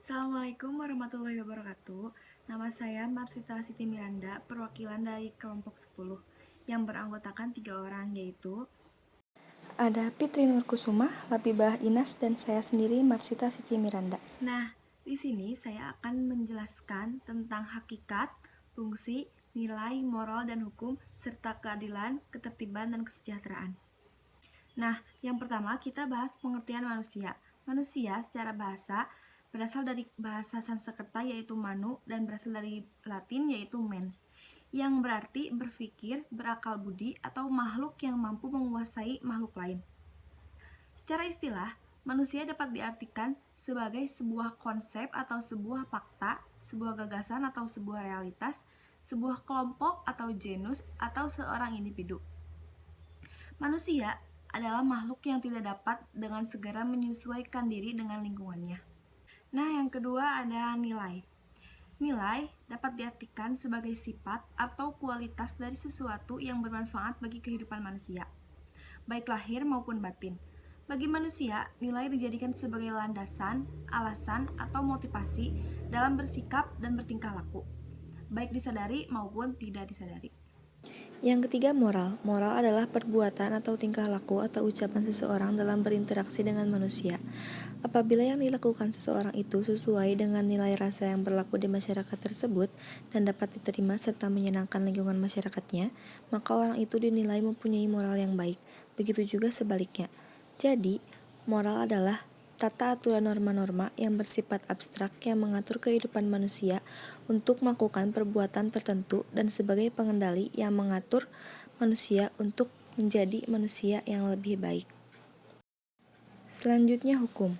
Assalamualaikum warahmatullahi wabarakatuh. Nama saya Marsita Siti Miranda, perwakilan dari kelompok 10 yang beranggotakan 3 orang, yaitu Ada Fitri Nurkusuma, Labibah Inas, dan saya sendiri Marsita Siti Miranda. Nah, di sini saya akan menjelaskan tentang hakikat, fungsi, nilai, moral, dan hukum, serta keadilan, ketertiban, dan kesejahteraan. Nah, yang pertama kita bahas pengertian manusia. Manusia secara bahasa berasal dari bahasa Sanskerta yaitu manu dan berasal dari Latin yaitu mens, yang berarti berpikir, berakal budi, atau makhluk yang mampu menguasai makhluk lain. Secara istilah, manusia dapat diartikan sebagai sebuah konsep atau sebuah fakta, sebuah gagasan atau sebuah realitas, sebuah kelompok atau genus, atau seorang individu. Manusia adalah makhluk yang tidak dapat dengan segera menyesuaikan diri dengan lingkungannya. Nah, yang kedua ada nilai. Nilai dapat diartikan sebagai sifat atau kualitas dari sesuatu yang bermanfaat bagi kehidupan manusia, baik lahir maupun batin. Bagi manusia, nilai dijadikan sebagai landasan, alasan, atau motivasi dalam bersikap dan bertingkah laku, baik disadari maupun tidak disadari. Yang ketiga, moral. Moral adalah perbuatan atau tingkah laku atau ucapan seseorang dalam berinteraksi dengan manusia. Apabila yang dilakukan seseorang itu sesuai dengan nilai rasa yang berlaku di masyarakat tersebut dan dapat diterima serta menyenangkan lingkungan masyarakatnya, maka orang itu dinilai mempunyai moral yang baik. Begitu juga sebaliknya. Jadi, moral adalah tata aturan norma-norma yang bersifat abstrak yang mengatur kehidupan manusia untuk melakukan perbuatan tertentu dan sebagai pengendali yang mengatur manusia untuk menjadi manusia yang lebih baik. Selanjutnya, hukum.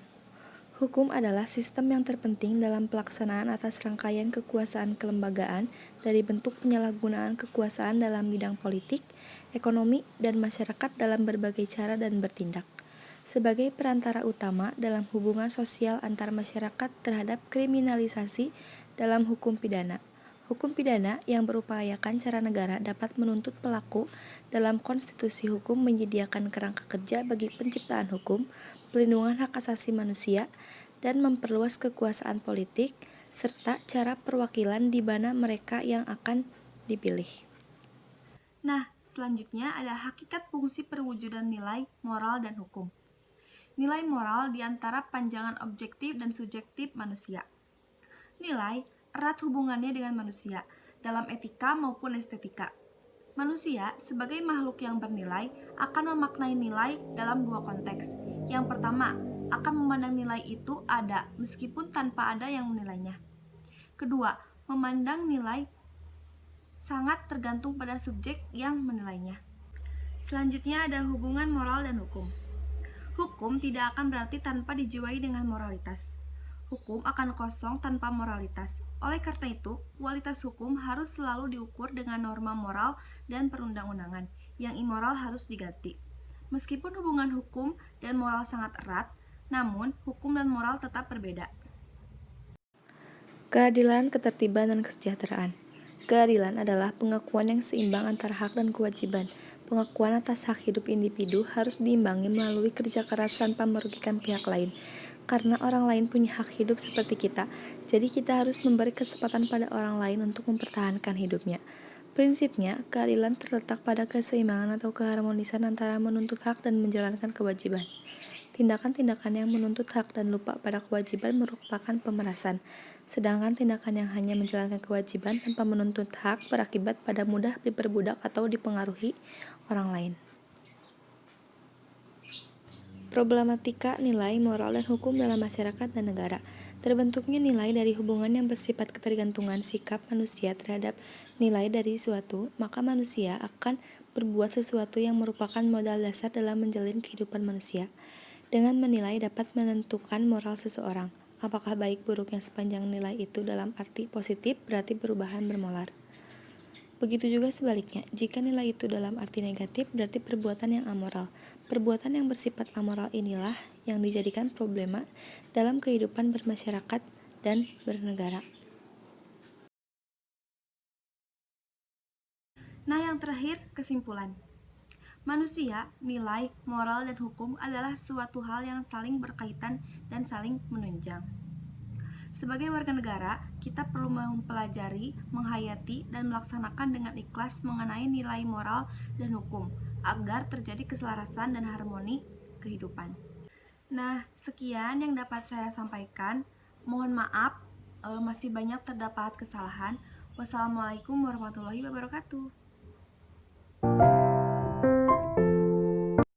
Hukum adalah sistem yang terpenting dalam pelaksanaan atas rangkaian kekuasaan kelembagaan dari bentuk penyalahgunaan kekuasaan dalam bidang politik, ekonomi, dan masyarakat dalam berbagai cara dan bertindak. Sebagai perantara utama dalam hubungan sosial antar masyarakat terhadap kriminalisasi dalam hukum pidana. Hukum pidana yang berupayakan cara negara dapat menuntut pelaku dalam konstitusi hukum menyediakan kerangka kerja bagi penciptaan hukum, pelindungan hak asasi manusia, dan memperluas kekuasaan politik, serta cara perwakilan di mana mereka yang akan dipilih. Nah, selanjutnya ada hakikat fungsi perwujudan nilai, moral, dan hukum. Nilai moral di antara panjangan objektif dan subjektif manusia. Nilai erat hubungannya dengan manusia dalam etika maupun estetika. Manusia sebagai makhluk yang bernilai akan memaknai nilai dalam dua konteks. Yang pertama, akan memandang nilai itu ada meskipun tanpa ada yang menilainya. Kedua, memandang nilai sangat tergantung pada subjek yang menilainya. Selanjutnya ada hubungan moral dan hukum. Hukum tidak akan berarti tanpa dijiwai dengan moralitas. Hukum akan kosong tanpa moralitas. Oleh karena itu, kualitas hukum harus selalu diukur dengan norma moral dan perundang-undangan. Yang immoral harus diganti. Meskipun hubungan hukum dan moral sangat erat, namun hukum dan moral tetap berbeda. Keadilan, ketertiban, dan kesejahteraan. Keadilan adalah pengakuan yang seimbang antara hak dan kewajiban. Pengakuan atas hak hidup individu harus diimbangi melalui kerja keras tanpa merugikan pihak lain. Karena orang lain punya hak hidup seperti kita, jadi kita harus memberi kesempatan pada orang lain untuk mempertahankan hidupnya. Prinsipnya, keadilan terletak pada keseimbangan atau keharmonisan antara menuntut hak dan menjalankan kewajiban. Tindakan-tindakan yang menuntut hak dan lupa pada kewajiban merupakan pemerasan, sedangkan tindakan yang hanya menjalankan kewajiban tanpa menuntut hak berakibat pada mudah diperbudak atau dipengaruhi orang lain. Problematika nilai, moral, dan hukum dalam masyarakat dan negara. Terbentuknya nilai dari hubungan yang bersifat ketergantungan sikap manusia terhadap nilai dari suatu, maka manusia akan berbuat sesuatu yang merupakan modal dasar dalam menjalin kehidupan manusia. Dengan menilai dapat menentukan moral seseorang. Apakah baik buruknya sepanjang nilai itu dalam arti positif berarti perubahan bermolar. Begitu juga sebaliknya, jika nilai itu dalam arti negatif berarti perbuatan yang amoral. Perbuatan yang bersifat amoral inilah yang dijadikan problema dalam kehidupan bermasyarakat dan bernegara. Nah, yang terakhir, kesimpulan. Manusia, nilai, moral, dan hukum adalah suatu hal yang saling berkaitan dan saling menunjang. Sebagai warga negara, kita perlu mempelajari, menghayati, dan melaksanakan dengan ikhlas mengenai nilai moral dan hukum, agar terjadi keselarasan dan harmoni kehidupan. Nah, sekian yang dapat saya sampaikan. Mohon maaf, masih banyak terdapat kesalahan. Wassalamualaikum warahmatullahi wabarakatuh.